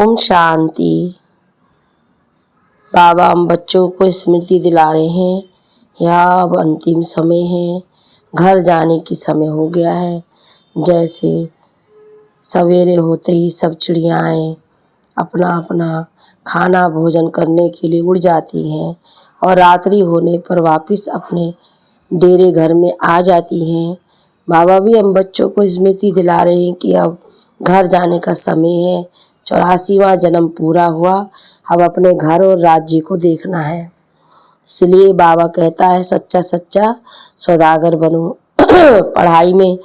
ओम शांति। बाबा हम बच्चों को स्मृति दिला रहे हैं, यह अब अंतिम समय है, घर जाने की समय हो गया है। जैसे सवेरे होते ही सब चिड़ियाएँ अपना अपना खाना भोजन करने के लिए उड़ जाती हैं और रात्रि होने पर वापस अपने डेरे घर में आ जाती हैं। बाबा भी हम बच्चों को स्मृति दिला रहे हैं कि अब घर जाने का समय है। 84वां जन्म पूरा हुआ, अब अपने घर और राज्य को देखना है। इसलिए बाबा कहता है सच्चा सच्चा सौदागर बनो। पढ़ाई में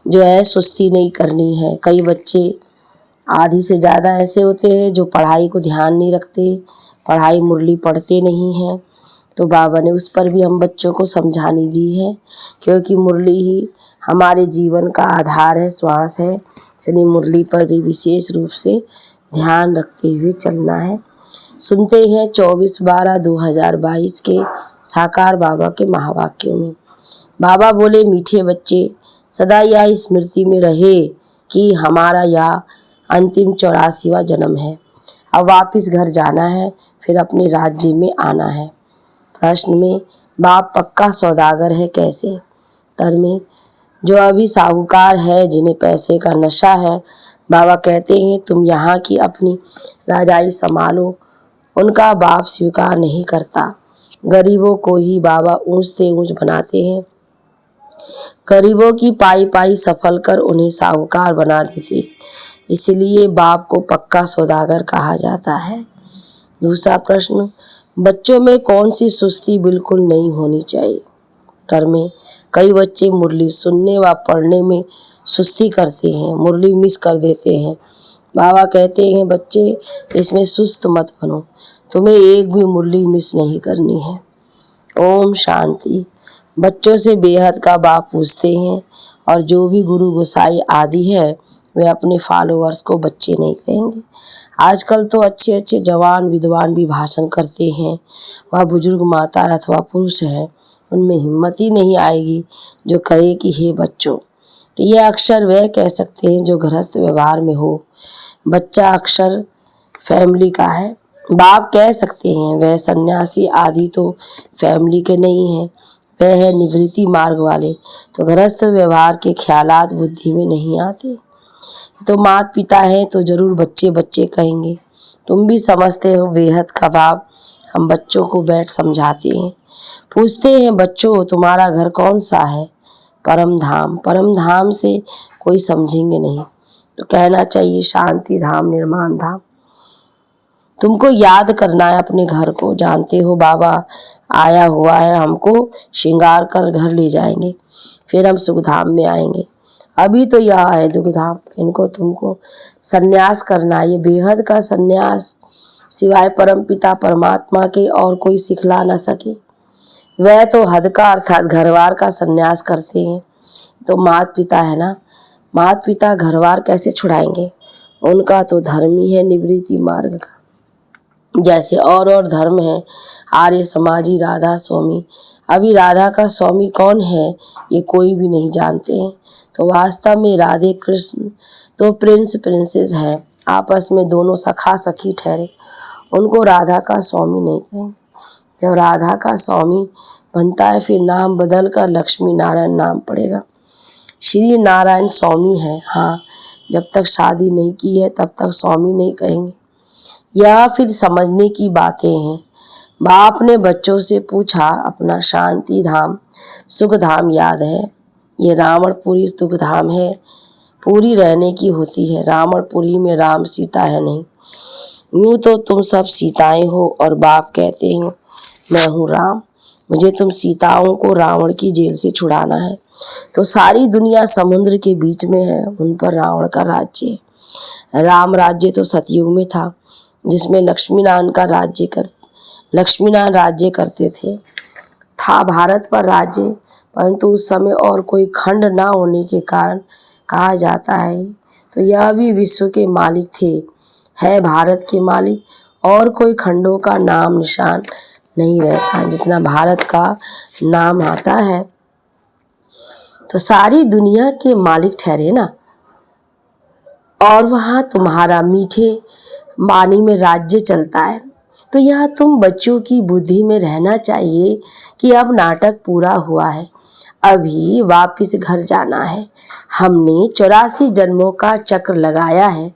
जो है सुस्ती नहीं करनी है। कई बच्चे आधी से ज़्यादा ऐसे होते हैं जो पढ़ाई को ध्यान नहीं रखते, पढ़ाई मुरली पढ़ते नहीं हैं। तो बाबा ने उस पर भी हम बच्चों को समझानी दी है, क्योंकि मुरली ही हमारे जीवन का आधार है, श्वास है। इसलिए मुरली पर भी विशेष रूप से ध्यान रखते हुए चलना है। सुनते हैं 24/12/2022 के साकार बाबा के महावाक्यों में। बाबा बोले, मीठे बच्चे सदा यह स्मृति में रहे कि हमारा यह अंतिम 84वां जन्म है। अब वापस घर जाना है, फिर अपने राज्य में आना है। प्रश्न में बाप पक्का सौदागर है कैसे? उत्तर में जो अभी साहूकार है, जिन्हें पैसे का नशा है, बाबा कहते हैं तुम यहाँ की अपनी राजाई संभालो। उनका बाप स्वीकार नहीं करता। गरीबों को ही बाबा ऊंच से ऊंच बनाते हैं। गरीबों की पाई पाई सफल कर उन्हें साहूकार बना देते, इसलिए बाप को पक्का सौदागर कहा जाता है। दूसरा प्रश्न, बच्चों में कौन सी सुस्ती बिल्कुल नहीं होनी चाहिए? उत्तर में कई बच्चे मुरली सुनने व पढ़ने में सुस्ती करते हैं, मुरली मिस कर देते हैं। बाबा कहते हैं बच्चे इसमें सुस्त मत बनो, तुम्हें एक भी मुरली मिस नहीं करनी है। ओम शांति। बच्चों से बेहद का बाप पूछते हैं, और जो भी गुरु गोसाई आदि है वे अपने फॉलोअर्स को बच्चे नहीं कहेंगे। आजकल तो अच्छे अच्छे जवान विद्वान भी भाषण करते हैं। वह बुजुर्ग माता अथवा पुरुष है, उनमें हिम्मत ही नहीं आएगी जो कहे कि हे बच्चों। तो यह अक्षर वह कह सकते हैं जो गृहस्थ व्यवहार में हो। बच्चा अक्षर फैमिली का है। बाप कह सकते हैं वह सन्यासी आदि तो फैमिली के नहीं हैं, वह है निवृत्ति मार्ग वाले। तो गृहस्थ व्यवहार के ख्यालात बुद्धि में नहीं आते। तो माता पिता हैं तो जरूर बच्चे बच्चे कहेंगे। तुम भी समझते हो बेहद का बाप हम बच्चों को बैठ समझाते हैं। पूछते हैं बच्चों तुम्हारा घर कौन सा है? परम धाम। परम धाम से कोई समझेंगे नहीं, तो कहना चाहिए शांति धाम, निर्माण धाम। तुमको याद करना है अपने घर को। जानते हो बाबा आया हुआ है, हमको श्रृंगार कर घर ले जाएंगे, फिर हम सुखधाम में आएंगे। अभी तो यह है दुखधाम, इनको तुमको सन्यास करना है। ये बेहद का सन्यास सिवाय परम पिता परमात्मा के और कोई सिखला ना सके। वह तो हद का अर्थात घरवार का सन्यास करते हैं। तो माता पिता है ना, माता पिता घरवार कैसे छुड़ाएंगे? उनका तो धर्म ही है निवृत्ति मार्ग का। जैसे और धर्म है आर्य समाजी, राधा स्वामी। अभी राधा का स्वामी कौन है ये कोई भी नहीं जानते हैं। तो वास्तव में राधे कृष्ण तो प्रिंस प्रिंसेस है, आपस में दोनों सखा सखी ठहरे, उनको राधा का स्वामी नहीं कहेंगे। जब राधा का स्वामी बनता है फिर नाम बदल कर लक्ष्मी नारायण नाम पड़ेगा। श्री नारायण स्वामी है, हाँ, जब तक शादी नहीं की है तब तक स्वामी नहीं कहेंगे। यह फिर समझने की बातें हैं। बाप ने बच्चों से पूछा अपना शांति धाम सुख धाम याद है? ये रावणपुरी सुख धाम है, पूरी रहने की होती है। रावणपुरी में राम सीता है नहीं। यूँ तो तुम सब सीताएं हो और बाप कहते हो मैं हूँ राम। मुझे तुम सीताओं को रावण की जेल से छुड़ाना है। तो सारी दुनिया समुद्र के बीच में है, उन पर रावण का राज्य है। राम राज्य तो सतयुग में था, जिसमें लक्ष्मीनारायण राज्य करते थे। था भारत पर राज्य, परंतु उस समय और कोई खंड ना होने के कारण कहा जाता है तो यह भी विश्व के मालिक थे, है भारत के मालिक, और कोई खंडों का नाम निशान नहीं रहता जितना भारत का नाम आता है। तो सारी दुनिया के मालिक ठहरे ना। और वहाँ तुम्हारा मीठे वाणी में राज्य चलता है। तो यह तुम बच्चों की बुद्धि में रहना चाहिए कि अब नाटक पूरा हुआ है, अभी वापिस घर जाना है। हमने 84 जन्मों का चक्र लगाया है।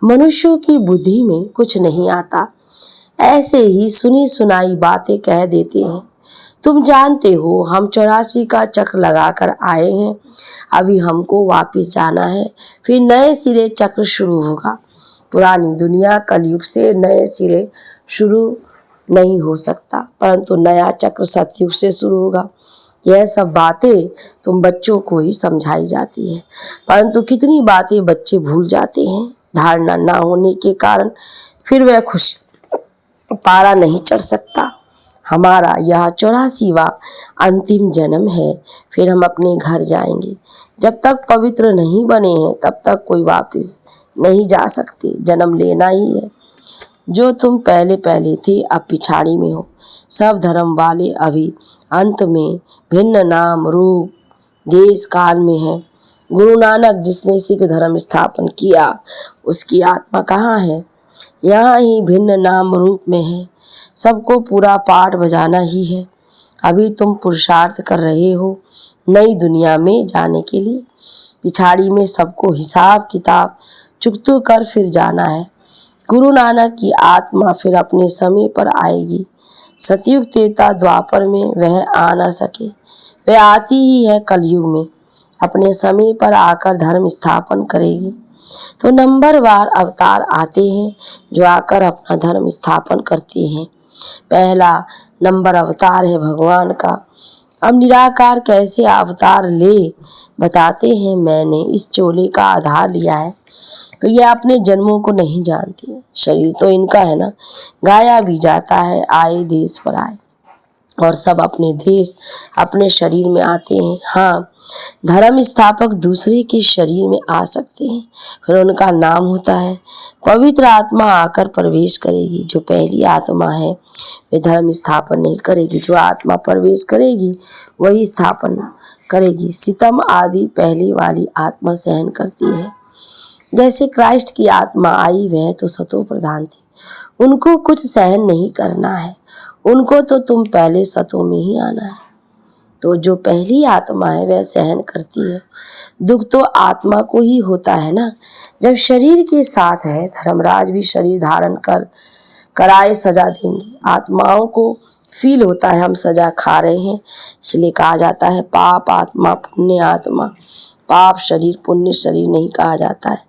मनुष्यों की बुद्धि में कुछ नहीं आता, ऐसे ही सुनी सुनाई बातें कह देते हैं। तुम जानते हो हम 84 का चक्र लगाकर आए हैं, अभी हमको वापिस जाना है, फिर नए सिरे चक्र शुरू होगा। पुरानी दुनिया कलयुग से नए सिरे शुरू नहीं हो सकता, परंतु नया चक्र सतयुग से शुरू होगा। यह सब बातें तुम बच्चों को ही समझाई जाती है, परंतु कितनी बातें बच्चे भूल जाते हैं। धारणा न होने के कारण फिर वह खुश पारा नहीं चढ़ सकता। हमारा यह 84वां अंतिम जन्म है, फिर हम अपने घर जाएंगे। जब तक पवित्र नहीं बने हैं तब तक कोई वापस नहीं जा सकते। जन्म लेना ही है। जो तुम पहले पहले थे अब पिछाड़ी में हो। सब धर्म वाले अभी अंत में भिन्न नाम रूप देश काल में है। गुरु नानक जिसने सिख धर्म स्थापन किया, उसकी आत्मा कहाँ है? यहाँ ही भिन्न नाम रूप में है। सबको पूरा पाठ बजाना ही है। अभी तुम पुरुषार्थ कर रहे हो नई दुनिया में जाने के लिए। पिछाड़ी में सबको हिसाब किताब चुकतू कर फिर जाना है। गुरु नानक की आत्मा फिर अपने समय पर आएगी। सतयुग त्रेता द्वापर में वह आ न सके, वह आती ही है कलयुग में, अपने समय पर आकर धर्म स्थापन करेगी। तो नंबरवार अवतार आते हैं जो आकर अपना धर्म स्थापन करते हैं। पहला नंबर अवतार है भगवान का। अब निराकार कैसे अवतार ले बताते हैं। मैंने इस चोले का आधार लिया है, तो यह अपने जन्मों को नहीं जानती। शरीर तो इनका है ना, गाया भी जाता है आए देश पर आए, और सब अपने देश अपने शरीर में आते हैं। हाँ, धर्म स्थापक दूसरे के शरीर में आ सकते हैं, फिर उनका नाम होता है। पवित्र आत्मा आकर प्रवेश करेगी। जो पहली आत्मा है वे धर्म स्थापन नहीं करेगी, जो आत्मा प्रवेश करेगी वही स्थापन करेगी। सितम आदि पहली वाली आत्मा सहन करती है। जैसे क्राइस्ट की आत्मा आई, वह तो सतो प्रधान थी, उनको कुछ सहन नहीं करना है, उनको तो तुम पहले सतों में ही आना है। तो जो पहली आत्मा है वह सहन करती है। दुख तो आत्मा को ही होता है ना, जब शरीर के साथ है। धर्मराज भी शरीर धारण कर कराए सजा देंगे। आत्माओं को फील होता है हम सजा खा रहे हैं, इसलिए कहा जाता है पाप आत्मा पुण्य आत्मा। पाप शरीर पुण्य शरीर नहीं कहा जाता है।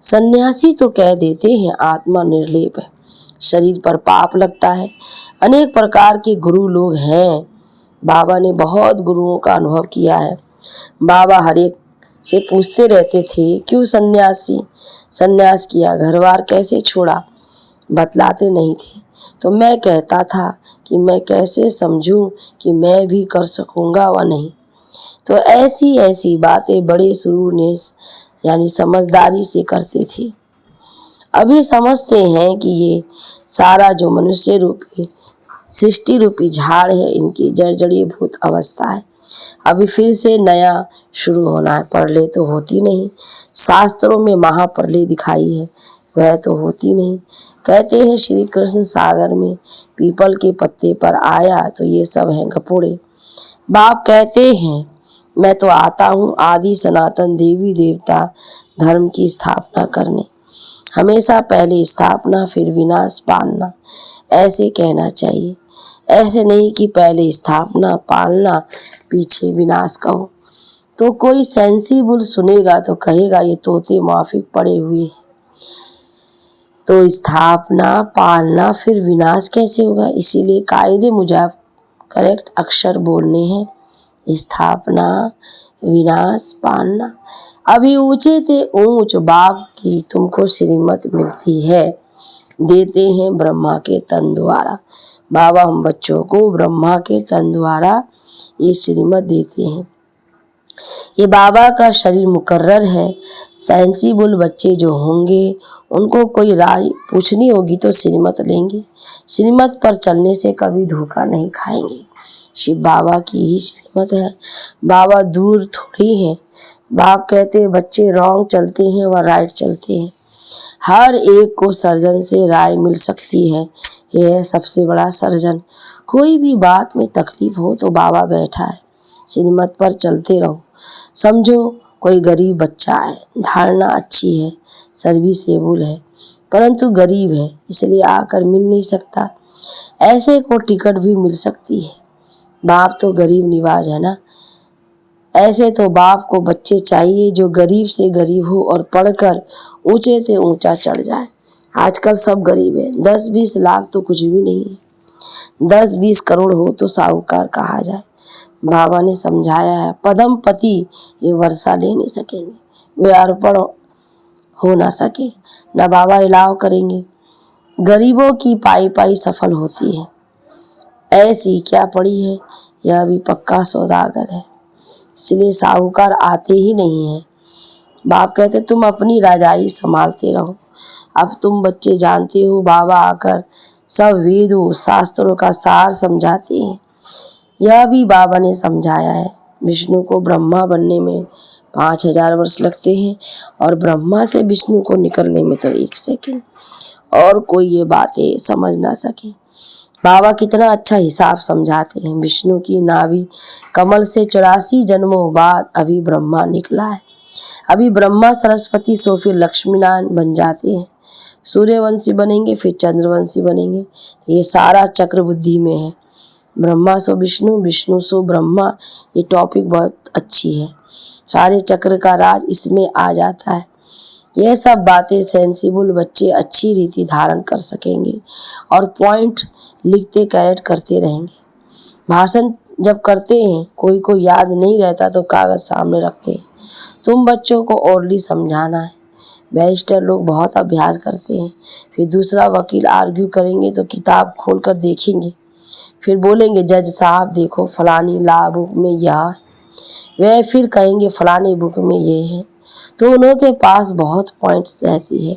सन्यासी तो कह देते हैं आत्मा निर्लेप है, शरीर पर पाप लगता है। अनेक प्रकार के गुरु लोग हैं। बाबा ने बहुत गुरुओं का अनुभव किया है। बाबा हर एक से पूछते रहते थे क्यों सन्यास किया, घरवार कैसे छोड़ा, बतलाते नहीं थे। तो मैं कहता था कि मैं कैसे समझूं कि मैं भी कर सकूंगा व नहीं। तो ऐसी ऐसी बातें बड़े सुरूर ने यानी समझदारी से करते थे। अभी समझते हैं कि ये सारा जो मनुष्य रूपी सृष्टि रूपी झाड़ है, इनकी जड़ीभूत अवस्था है। अभी फिर से नया शुरू होना है। प्रलय तो होती नहीं, शास्त्रों में महाप्रलय दिखाई है, वह तो होती नहीं। कहते हैं श्री कृष्ण सागर में पीपल के पत्ते पर आया, तो ये सब हैं गपोड़े। बाप कहते हैं मैं तो आता हूँ आदि सनातन देवी देवता धर्म की स्थापना करने। हमेशा पहले स्थापना फिर विनाश पालना, ऐसे कहना चाहिए। ऐसे नहीं कि पहले स्थापना पालना पीछे विनाश कहो। तो कोई सेंसिबल सुनेगा तो कहेगा ये तोते माफिक पड़े हुए हैं। तो स्थापना पालना फिर विनाश कैसे होगा? इसीलिए कायदे मुजब करेक्ट अक्षर बोलने हैं। स्थापना विनाश पालना। अभी ऊंचे से ऊंच बाप की तुमको श्रीमत मिलती है, देते हैं ब्रह्मा के तन द्वारा। बाबा हम बच्चों को ब्रह्मा के तन द्वारा ये श्रीमत देते हैं। ये बाबा का शरीर मुकर्रर है। सेंसिबल बच्चे जो होंगे उनको कोई राय पूछनी होगी तो श्रीमत लेंगे। श्रीमत पर चलने से कभी धोखा नहीं खाएंगे। शिव बाबा की ही श्रीमत है। बाबा दूर थोड़ी है। बाप कहते हैं बच्चे रॉन्ग चलते हैं व राइट चलते हैं। हर एक को सर्जन से राय मिल सकती है, यह है सबसे बड़ा सर्जन। कोई भी बात में तकलीफ हो तो बाबा बैठा है, श्रीमत पर चलते रहो। समझो कोई गरीब बच्चा है, धारणा अच्छी है, सर्विसेबल है, परंतु गरीब है इसलिए आकर मिल नहीं सकता, ऐसे को टिकट भी मिल सकती है। बाप तो गरीब निवाज है ना, ऐसे तो बाप को बच्चे चाहिए जो गरीब से गरीब हो और पढ़कर ऊंचे से ऊंचा चढ़ जाए। आजकल सब गरीब है, 10-20 लाख तो कुछ भी नहीं है, 10-20 करोड़ हो तो साहूकार कहा जाए। बाबा ने समझाया है, पदम पति ये वर्षा ले नहीं सकेंगे, वे अर्पण हो ना सके, न बाबा इलाव करेंगे। गरीबों की पाई पाई सफल होती है, ऐसी क्या पड़ी है, यह भी पक्का सौदागर है, इसलिए साहूकार आते ही नहीं है। बाप कहते तुम अपनी राजाई संभालते रहो। अब तुम बच्चे जानते हो, बाबा आकर सब वेदों शास्त्रों का सार समझाते हैं। यह भी बाबा ने समझाया है, विष्णु को ब्रह्मा बनने में 5000 वर्ष लगते हैं और ब्रह्मा से विष्णु को निकलने में तो 1 सेकंड, और कोई ये बातें समझ ना सके। बाबा कितना अच्छा हिसाब समझाते हैं। विष्णु की नाभि कमल से 84 जन्मों बाद अभी ब्रह्मा निकला है। अभी ब्रह्मा सरस्वती सो फिर लक्ष्मीनारायण बन जाते हैं, सूर्यवंशी बनेंगे, फिर चंद्रवंशी बनेंगे। तो ये सारा चक्र बुद्धि में है, ब्रह्मा सो विष्णु, विष्णु सो ब्रह्मा। ये टॉपिक बहुत अच्छी है, सारे चक्र का राज इसमें आ जाता है। यह सब बातें सेंसिबल बच्चे अच्छी रीति धारण कर सकेंगे और पॉइंट लिखते कैरेट करते रहेंगे। भाषण जब करते हैं कोई को याद नहीं रहता तो कागज सामने रखते हैं। तुम बच्चों को ओरली समझाना है। बैरिस्टर लोग बहुत अभ्यास करते हैं, फिर दूसरा वकील आर्ग्यू करेंगे तो किताब खोलकर देखेंगे, फिर बोलेंगे जज साहब देखो फलानी लॉ बुक में यह है, वह फिर कहेंगे फलानी बुक में ये है। तो उन्हों के पास बहुत पॉइंट्स रहती है।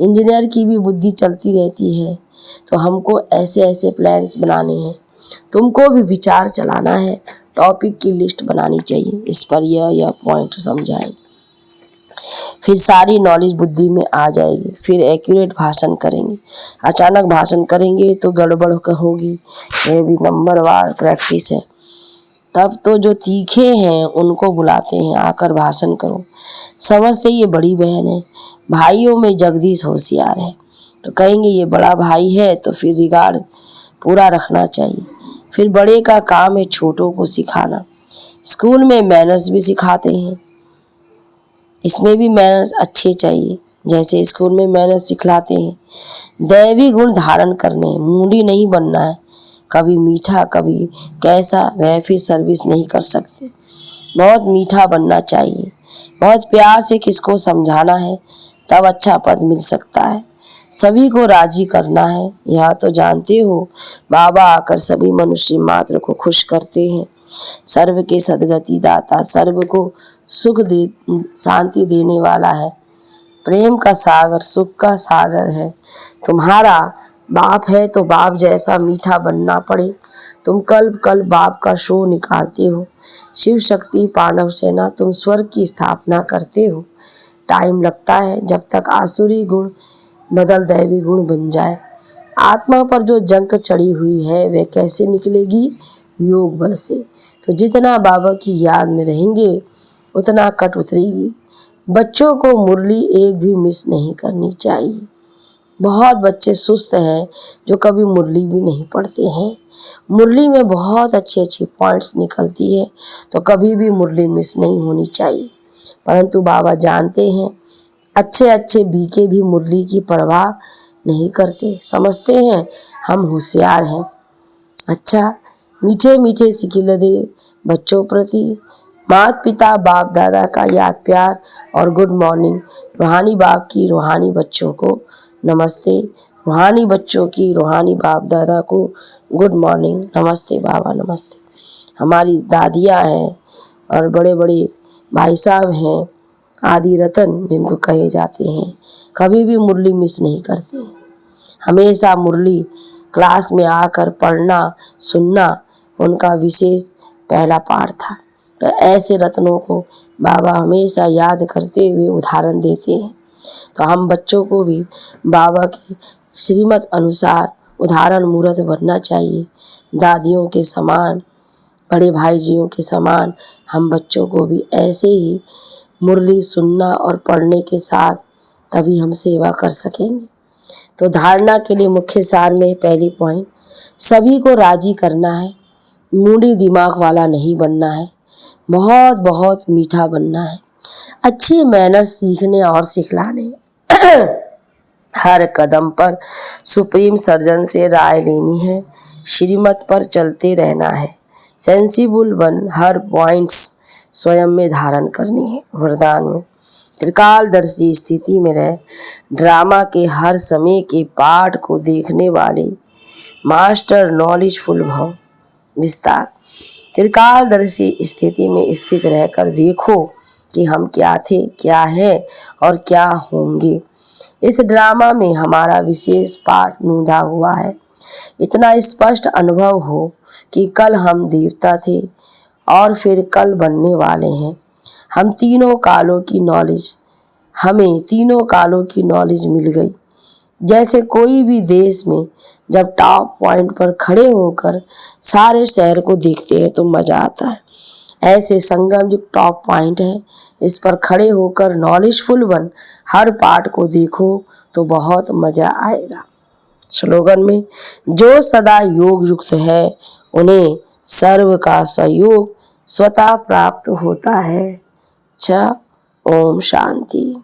इंजीनियर की भी बुद्धि चलती रहती है, तो हमको ऐसे ऐसे प्लान्स बनाने हैं, तुमको भी विचार चलाना है, टॉपिक की लिस्ट बनानी चाहिए, इस पर यह पॉइंट समझाएंगे, फिर सारी नॉलेज बुद्धि में आ जाएगी। फिर एक्यूरेट भाषण करेंगे। अचानक भाषण करेंगे तो गड़बड़ होगी, यह भी नंबरवार प्रैक्टिस है। तब तो जो तीखे हैं उनको बुलाते हैं, आकर भाषण करो। समझते ये बड़ी बहन है, भाइयों में जगदीश होशियार है, तो कहेंगे ये बड़ा भाई है तो फिर रिगार्ड पूरा रखना चाहिए। फिर बड़े का काम है छोटों को सिखाना। स्कूल में मैनर्स भी सिखाते हैं, इसमें भी मैनर्स अच्छे चाहिए, जैसे स्कूल में मैनर्स सिखलाते हैं। दैवी गुण धारण करने, मूडी नहीं बनना है, कभी मीठा कभी कैसा, वह फिर सर्विस नहीं कर सकते। बहुत मीठा बनना चाहिए, बहुत प्यार से किसको समझाना है, तब अच्छा पद मिल सकता है। सभी को राजी करना है, यह तो जानते हो बाबा आकर सभी मनुष्य मात्र को खुश करते हैं। सर्व के सदगति दाता, सर्व को सुख दे शांति देने वाला है, प्रेम का सागर, सुख का सागर है। तुम्हारा बाप है तो बाप जैसा मीठा बनना पड़े। तुम कल बाप का शो निकालते हो। शिव शक्ति पांडव सेना, तुम स्वर्ग की स्थापना करते हो। टाइम लगता है जब तक आसुरी गुण बदल दैवी गुण बन जाए। आत्मा पर जो जंक चढ़ी हुई है वह कैसे निकलेगी, योग बल से। तो जितना बाबा की याद में रहेंगे उतना कट उतरेगी। बच्चों को मुरली एक भी मिस नहीं करनी चाहिए। बहुत बच्चे सुस्त हैं जो कभी मुरली भी नहीं पढ़ते हैं। मुरली में बहुत अच्छी अच्छी पॉइंट्स निकलती है, तो कभी भी मुरली मिस नहीं होनी चाहिए। परंतु बाबा जानते हैं अच्छे अच्छे बीके भी मुरली की परवाह नहीं करते, समझते हैं हम होशियार हैं। अच्छा, मीठे मीठे सिकिल दे बच्चों प्रति, माता पिता बाप दादा का याद प्यार और गुड मॉर्निंग। रूहानी बाप की रूहानी बच्चों को नमस्ते, रूहानी बच्चों की रूहानी बाप दादा को गुड मॉर्निंग, नमस्ते बाबा नमस्ते। हमारी दादियाँ हैं और बड़े बड़े भाई साहब हैं, आदि रतन जिनको कहे जाते हैं, कभी भी मुरली मिस नहीं करते। हमेशा मुरली क्लास में आकर पढ़ना सुनना उनका विशेष पहला पाठ था। तो ऐसे रत्नों को बाबा हमेशा याद करते हुए उदाहरण देते हैं। तो हम बच्चों को भी बाबा के श्रीमत अनुसार उदाहरण मूर्त बनना चाहिए। दादियों के समान, बड़े भाई जियों के समान हम बच्चों को भी ऐसे ही मुरली सुनना और पढ़ने के साथ तभी हम सेवा कर सकेंगे। तो धारणा के लिए मुख्य सार में पहली पॉइंट, सभी को राजी करना है, मूडी दिमाग वाला नहीं बनना है, बहुत बहुत मीठा बनना है, अच्छे मैनर्स सीखने और सिखलाने हर कदम पर सुप्रीम सर्जन से राय लेनी है, श्रीमत पर चलते रहना है, सेंसिबल बन हर पॉइंट्स स्वयं में धारण करनी है। वरदान में त्रिकालदर्शी स्थिति में रह ड्रामा के हर समय के पाठ को देखने वाले मास्टर नॉलेजफुल भव। विस्तार, त्रिकालदर्शी स्थिति में स्थित रहकर देखो कि हम क्या थे, क्या है और क्या होंगे। इस ड्रामा में हमारा विशेष पाठ नूंधा हुआ है। इतना स्पष्ट अनुभव हो कि कल हम देवता थे और फिर कल बनने वाले हैं। हमें तीनों कालों की नॉलेज मिल गई। जैसे कोई भी देश में जब टॉप पॉइंट पर खड़े होकर सारे शहर को देखते हैं तो मजा आता है, ऐसे संगम जो टॉप पॉइंट है, इस पर खड़े होकर नॉलेजफुल बन हर पार्ट को देखो तो बहुत मजा आएगा। स्लोगन में, जो सदा योग युक्त है उन्हें सर्व का सहयोग स्वतः प्राप्त होता है। ओम शांति।